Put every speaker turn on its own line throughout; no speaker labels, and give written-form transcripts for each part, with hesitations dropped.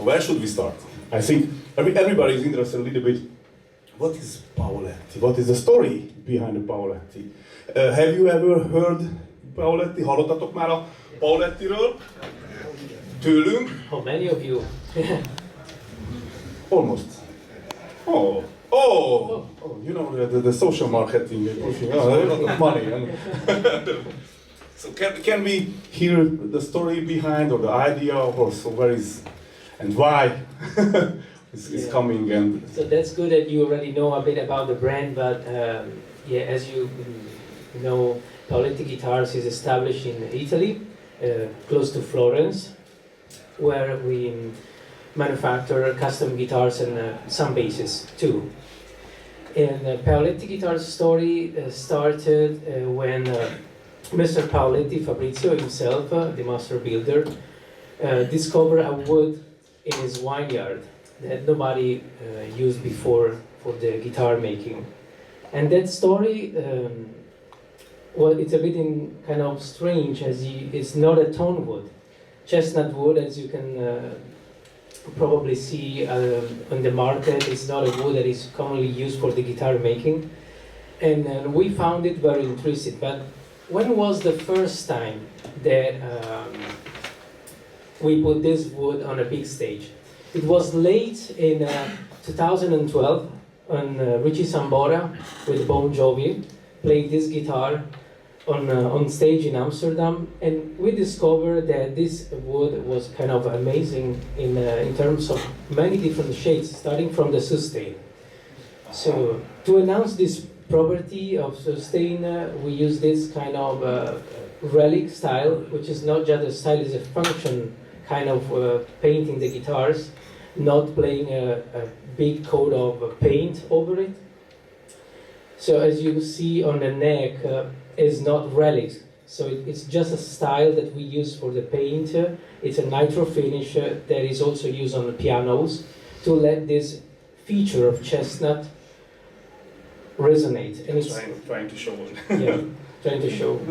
where should we start? I think everybody is interested a little bit. What is Paoletti? What is the story behind the Paoletti? Have you ever heard Paoletti? Hallottatok már a Paolettiről? Tőlünk?
How many of you?
Almost. Oh, you know the social marketing pushing a lot of money. So can we hear the story behind or the idea also where is and why is coming and
so that's good that you already know a bit about the brand, but yeah, as you know, Paoletti Guitars is established in Italy, close to Florence, where we manufacture custom guitars and some basses too. And Paoletti Guitars story started when Mr. Paoletti Fabrizio himself, the master builder, discovered a wood in his vineyard that nobody used before for the guitar making. And that story, well, it's a bit kind of strange as it's not a tone wood. Chestnut wood, as you can probably see on the market, is not a wood that is commonly used for the guitar making. And we found it very interesting. But when was the first time that we put this wood on a big stage? It was late in 2012 when Richie Sambora with Bon Jovi played this guitar on stage in Amsterdam, and we discovered that this wood was kind of amazing in terms of many different shades, starting from the sustain. So to announce this property of sustain, we use this kind of relic style, which is not just a style, it's a function kind of painting the guitars, not playing a big coat of paint over it. So as you see on the neck, is not relics, so it's just a style that we use for the paint. It's a nitro finish that is also used on the pianos to let this feature of chestnut resonate. And it's
trying to show it.
Yeah, trying to show.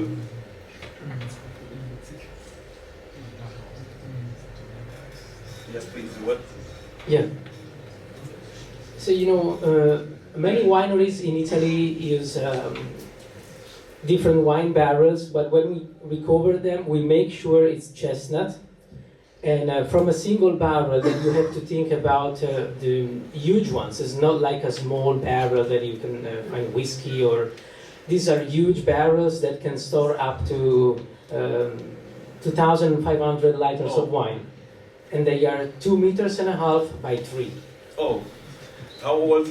Yes, please do it.
Yeah. So you know, many wineries in Italy use different wine barrels, but when we recover them, we make sure it's chestnut. And from a single barrel, then you have to think about the huge ones. It's not like a small barrel that you can find whiskey, or these are huge barrels that can store up to 2,500 liters of wine. And they are 2.5 meters by 3.
Oh, how old?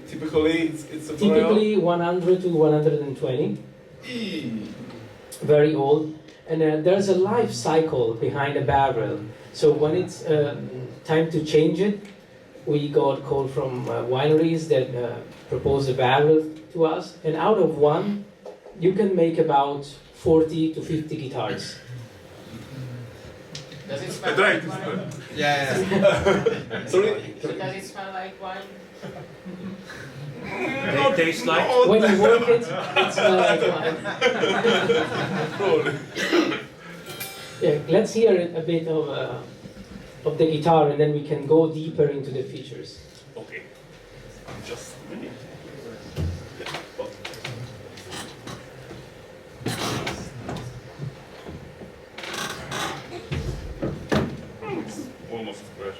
Typically, it's a
typically 100 to 120. Very old. And there's a life cycle behind a barrel. So when it's time to change it, we got call from wineries that propose a barrel to us. And out of one, you can make about 40 to 50 guitars.
Does it smell like wine?
Yeah. Sorry?
So does it smell like wine?
It tastes like?
When you work it, it smells like wine. Yeah, let's hear a bit of the guitar, and then we can go deeper into the features.
Okay. Just a minute. It's almost fresh.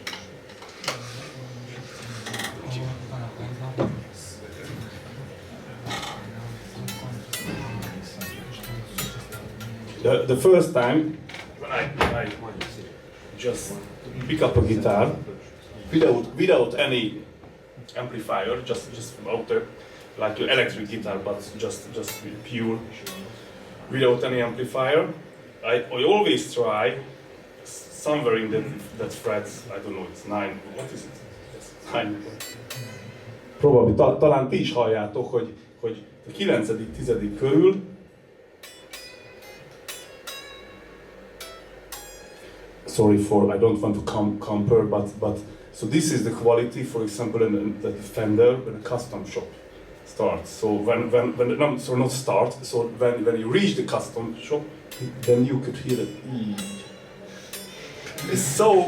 The first time when I just pick up a guitar without any amplifier, just motor, like your electric guitar, but just pure, without any amplifier, I always try somewhere in that frets, I don't know, it's 9, what is it? It's 9. Probably, talán ti is halljátok, hogy a 9.-10. körül sorry for, I don't want to compare, but so this is the quality, for example, in the Fender when a custom shop starts. So when not start, so when you reach the custom shop, then you could hear it. It's so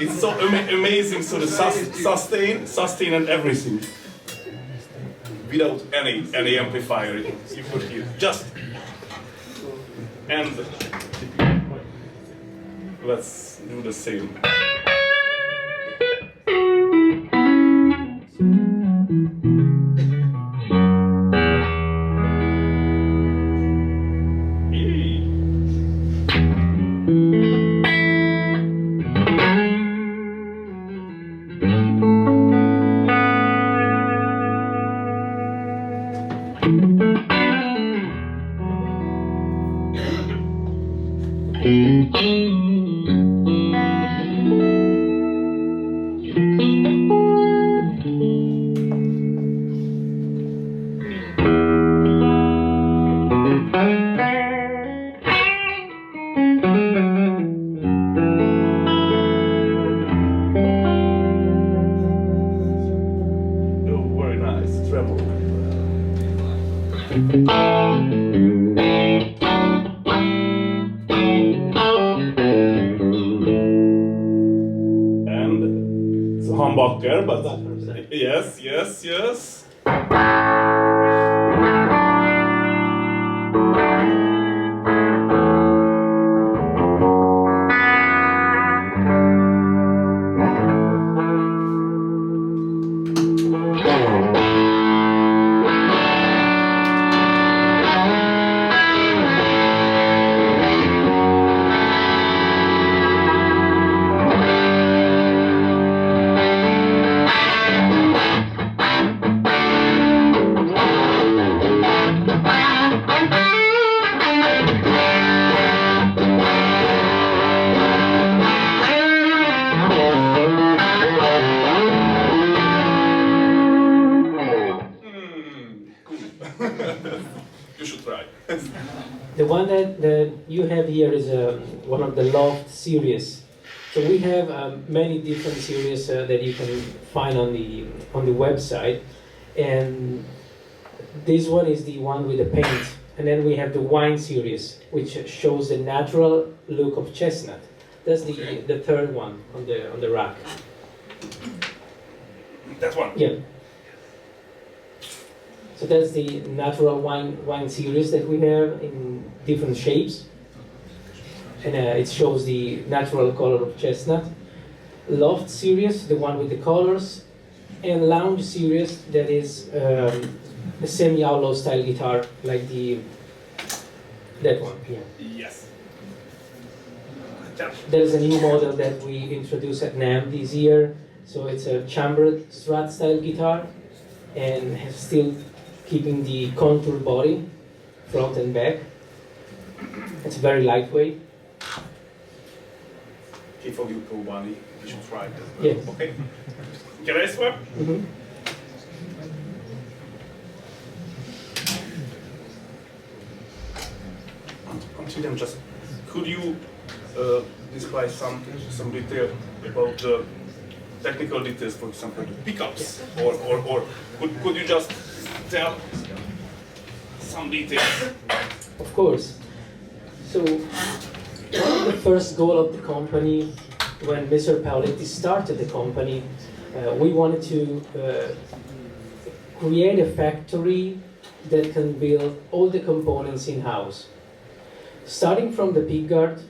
It's so amazing. So the sustain and everything. Without any amplifier, you could hear just. And let's do the same. And it's a humbucker, but yes. You should try.
The one that you have here is one of the Loft series. So we have many different series that you can find on the website, and this one is the one with the paint. And then we have the Wine series, which shows the natural look of chestnut. That's the third one on the rack.
That one.
Yeah. So that's the natural wine series that we have in different shapes, and it shows the natural color of chestnut. Loft series, the one with the colors, and Lounge series, that is a semi-outlaw style guitar, like that one. Yeah.
Yes.
There's a new model that we introduced at NAMM this year. So it's a chambered Strat style guitar, and has still keeping the contour body, front and back. It's very lightweight.
Ki fogjuk próbálni, we should try that.
Yes.
Okay. Keresztbe?
Mm-hmm.
Until then, just could you describe some detail about the technical details, for example, the pickups, or could you just tell some details?
Of course. So the first goal of the company, when Mr. Paoletti started the company, we wanted to create a factory that can build all the components in-house. Starting from the pickguard,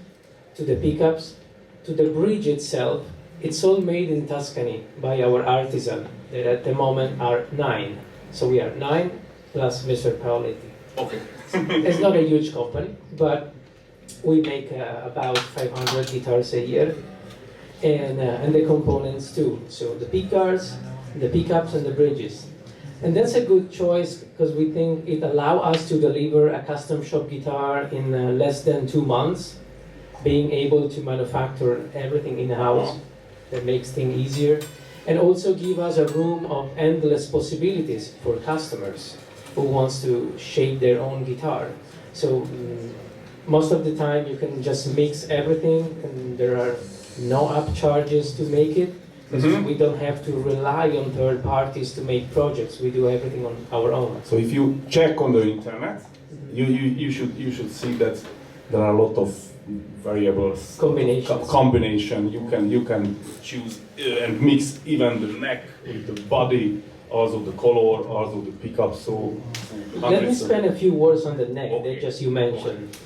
to the pickups, to the bridge itself, it's all made in Tuscany by our artisan, that at the moment are 9. So we are 9 plus Mr. Paoletti.
Okay.
It's not a huge company, but we make about 500 guitars a year, and the components too. So the pickguards, the pickups, and the bridges. And that's a good choice because we think it allows us to deliver a custom shop guitar in less than 2 months, being able to manufacture everything in-house. That makes things easier, and also give us a room of endless possibilities for customers who wants to shape their own guitar. So most of the time you can just mix everything, and there are no upcharges to make it, because we don't have to rely on third parties to make projects. We do everything on our own.
So if you check on the internet, you should see that there are a lot of variables
Combinations.
combination. You can choose and mix even the neck with the body, also the color, also the pickup. So
Let me spend a few words on the neck that just you mentioned.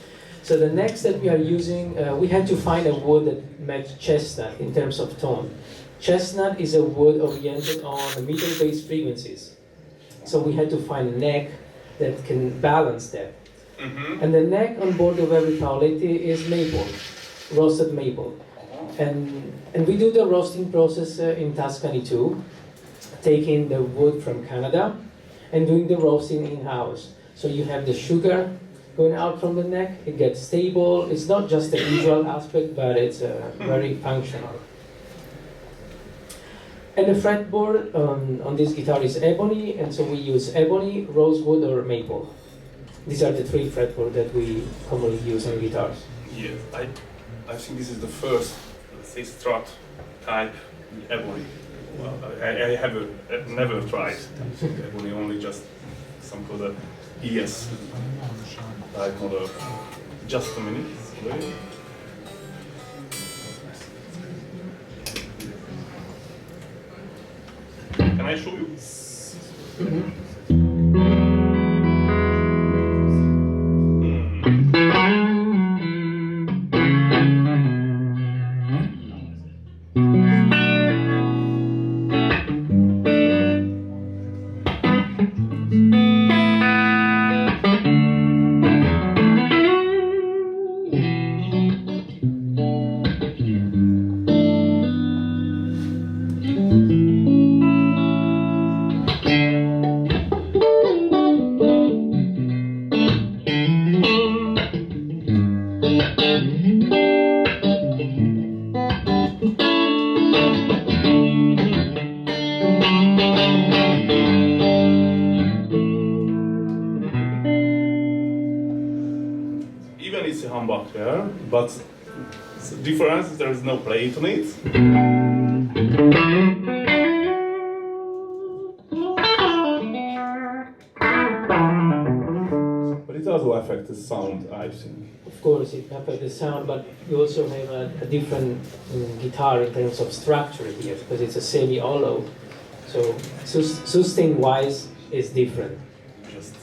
So the necks that we are using, we had to find a wood that matched chestnut in terms of tone. Chestnut is a wood oriented on middle-based frequencies. So we had to find a neck that can balance that. And the neck on board of every Paoletti is maple, roasted maple. And we do the roasting process in Tuscany too, taking the wood from Canada and doing the roasting in-house. So you have the sugar going out from the neck, it gets stable. It's not just a visual aspect, but it's very functional. And the fretboard on this guitar is ebony, and so we use ebony, rosewood, or maple. These are the three fretboard that we commonly use on guitars.
Yes, I think this is the first, let's say, Strat type ebony. Well, I have never tried ebony, only just some other ES type model. Just a minute, wait. Can I show you? But the difference is there is no plate on it. But it also affects the sound, I think.
Of course, it affects the sound, but you also have a different guitar in terms of structure here, because it's a semi-hollow. So sustain-wise, it's different.
Just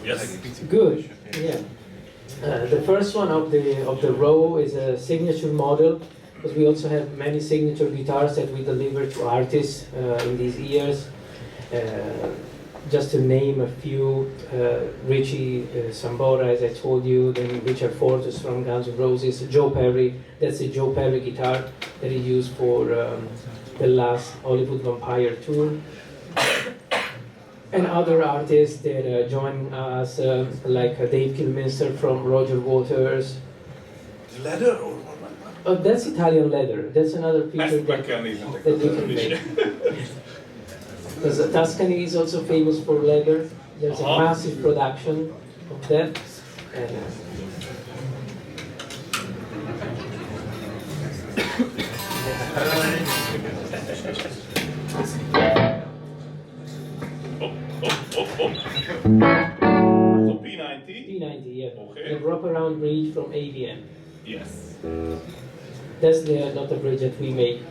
yes.
Good. Yeah. The first one of the row is a signature model, because we also have many signature guitars that we deliver to artists in these years. Just to name a few, Richie Sambora, as I told you, then Richard Fortus from Guns N' Roses, Joe Perry, that's the Joe Perry guitar that he used for the last Hollywood Vampire tour. And other artists that join us, like Dave Kilminster from Roger Waters.
Leather or what?
That's Italian leather. That's another feature that we can make. Because Tuscany is also famous for leather. There's a massive production of that. And,
So P90?
P90, yeah.
Okay.
The wraparound bridge from AVM.
Yes.
That's not the bridge that we make.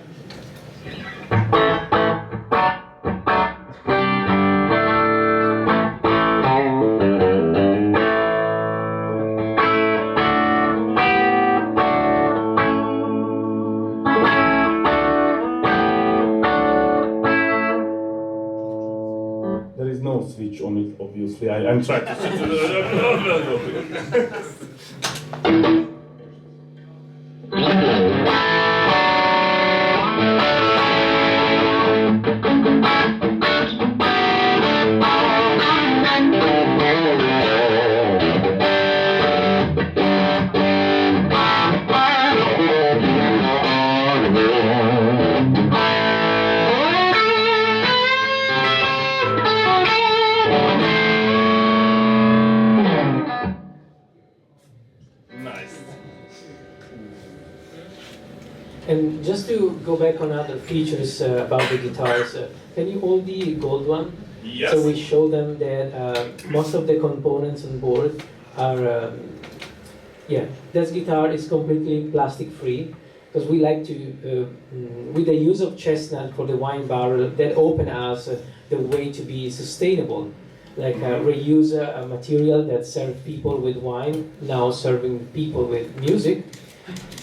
There is no switch on it, obviously. I'm trying to.
And just to go back on other features about the guitars, can you hold the gold one?
Yes.
So we show them that most of the components on board are, this guitar is completely plastic free, because we like to, with the use of chestnut for the wine barrel, that open us the way to be sustainable. Like reuse a material that served people with wine, now serving people with music.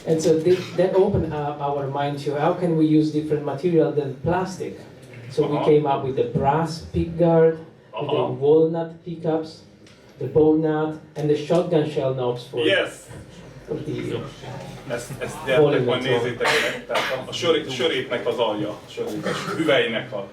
And so that opened up our mind to how can we use different material than plastic. So we came up with the brass pickguard, with the walnut pickups, the bone nut, and the shotgun shell knobs for,
Yes.
for the
Ezt gyertek, majd nézzétek meg. Tehát a sörépnek az alja, a sörépes hüvelynek a...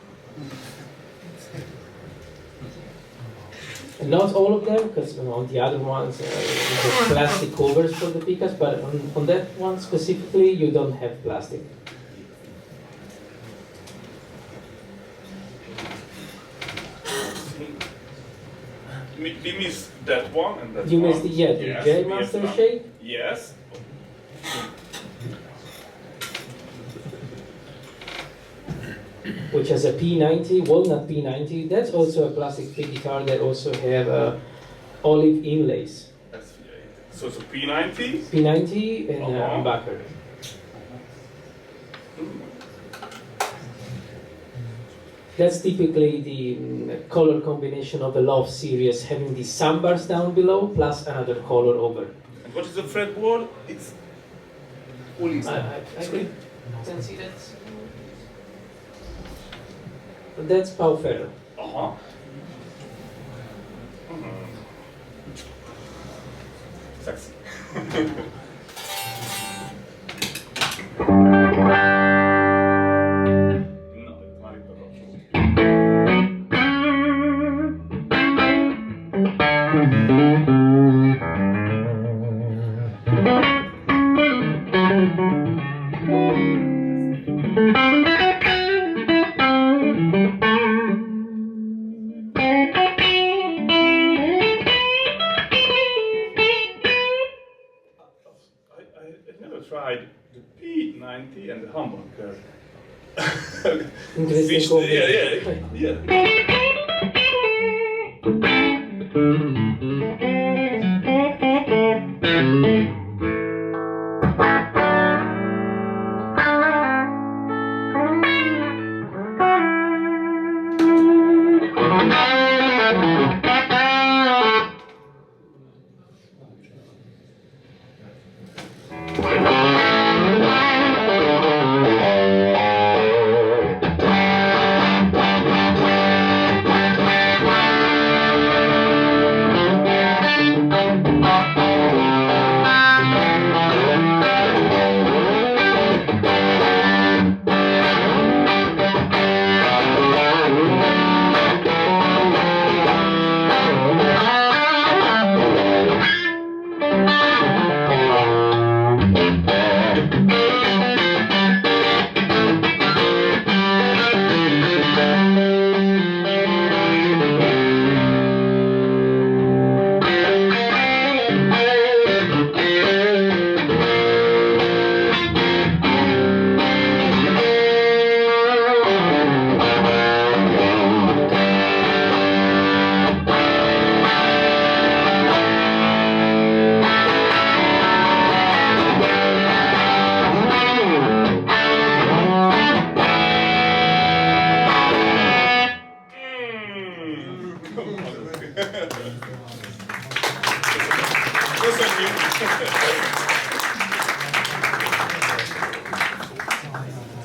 Not all of them, because on the other ones there's plastic covers for the pickups, but on that one specifically you don't have plastic.
We missed that one and that
You
one.
missed the J Master shape?
Yes.
Which has a P90, walnut P90. That's also a plastic pick guitar that also have olive inlays.
So it's a P90?
P90 and humbucker. That's typically the color combination of the Love series, having the sunbars down below plus another color over.
And what is the fretboard? It's
I can see that. That's Paoletti.
Sexy. Na, itt már itt a kapcsoló. I never tried the P90 and the humbucker.
Interesting combination.
Yeah.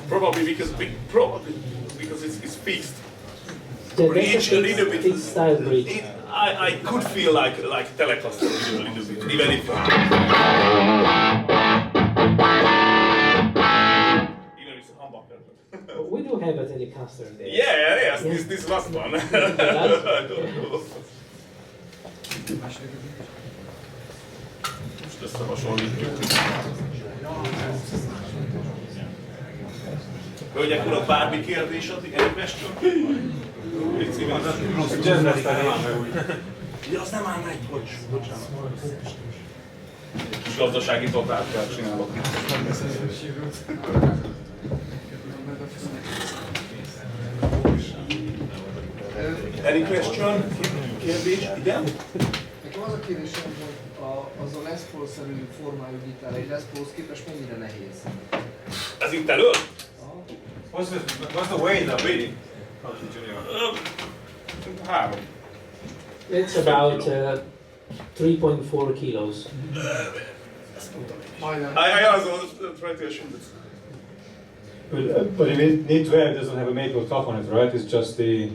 Probably because it's fixed. bridge a little bit.
Fixed style bridge.
I could feel like Telecaster a little bit, even if it's a humbucker.
We do have a Telecaster there.
Yes, this last one. Most összehasonlítjuk. Hölgyek, urak, bármi kérdés addig? Any question? Ja, az nem áll meg, bocsánat. Kis gazdasági totált kell csinálok. Any question? Kérdés? Igen?
Nekem az a kérdésem, hogy az a Les Paul-szerű formájú gitár egy Les Paulhoz képest mennyire nehéz?
Ez itt elő?
What's the weight of it?
Három.
It's about 3.4 kilos.
I also try to assume this.
But you need to have, it doesn't have a maple top on it, right? It's just the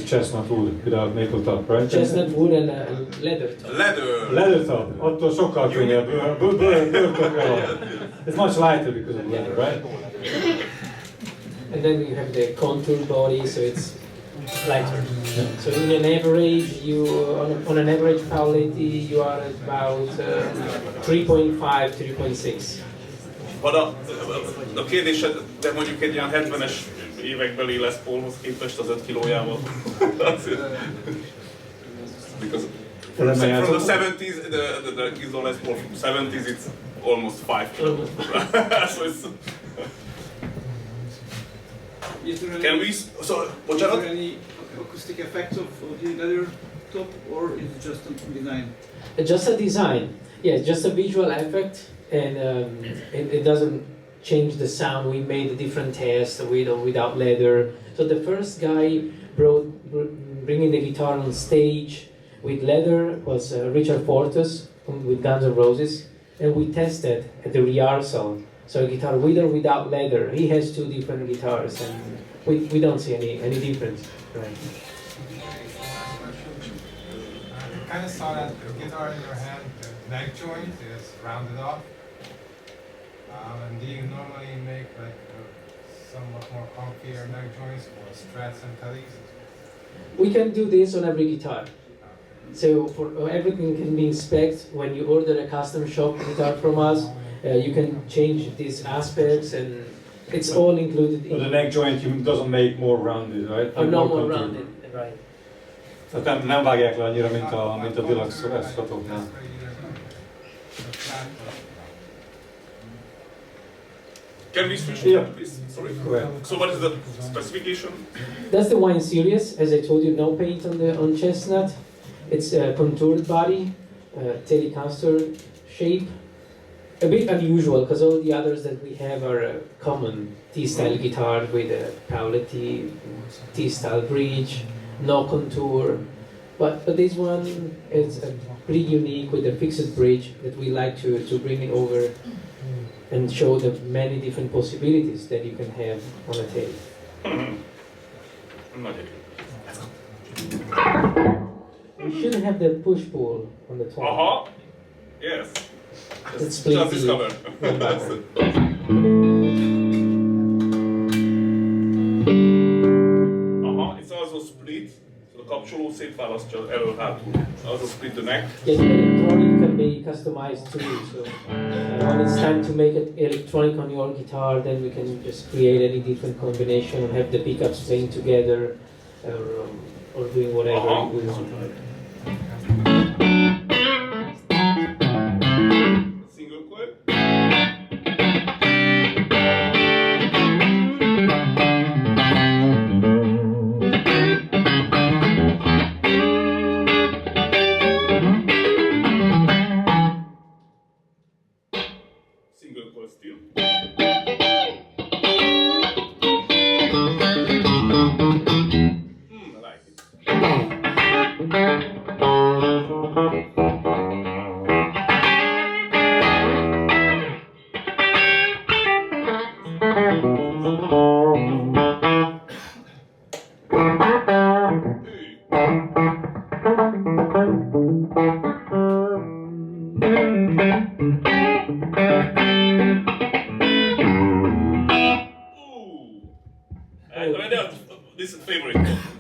chestnut wood without maple top, right?
Chestnut wood and leather top.
Leather top. Attól sokkal könnyebb. It's much lighter because of leather, right?
And then you have the contour body, so it's lighter. So in an average, on an average Paoletti, you are at about 3.5, 3.6.
Van a kérdésed, de mondjuk egy ilyen 70-es évekbeli Les Paulhoz képest az 5 kilójával. Because from the 70s, the Gibson Les Paul from 70s, it's almost 5 kilos. So it's... Can we... So,
Is there any acoustic effects of the leather top, or is it just a design?
Just a design. Yeah, just a visual effect, and it doesn't change the sound. We made a different test with or without leather. So the first guy bringing the guitar on stage with leather was Richard Fortus with Guns N' Roses, and we tested at the rehearsal. So a guitar with or without leather. He has two different guitars, and we don't see any difference. Right.
I kind of saw that guitar in your hand, the neck joint is rounded off. And do you normally make like somewhat more comfier neck joints for strats and tellies?
We can do this on every guitar. So for everything can be inspected when you order a custom shop guitar from us. You can change these aspects, and it's all included in.
But the neck joint doesn't make more rounded, right?
Oh, no more rounded, right.
Tehát nem vágják le annyira, mint a deluxe eszkatoknál.
Can we switch?
Yeah.
Please? Sorry.
Go ahead.
So what is the specification?
That's the wine series. As I told you, no paint on chestnut. It's a contoured body, Telecaster shape. A bit unusual because all the others that we have are common T-style guitar with a Paoletti T-style bridge, no contour. But this one is pretty unique with a fixed bridge that we like to bring it over and show the many different possibilities that you can have on a tape. We shouldn't have the push-pull on the top.
Yes.
Let's
Just discover. It's also split. So the kapcsoló szétválasztja elől-hátul. Also split the neck.
Yeah, the electronic can be customized too. So when it's time to make it electronic on your guitar, then we can just create any different combination and have the pickups playing together, or doing whatever we want.
Single coil. Single coil still. I like it. Enrico.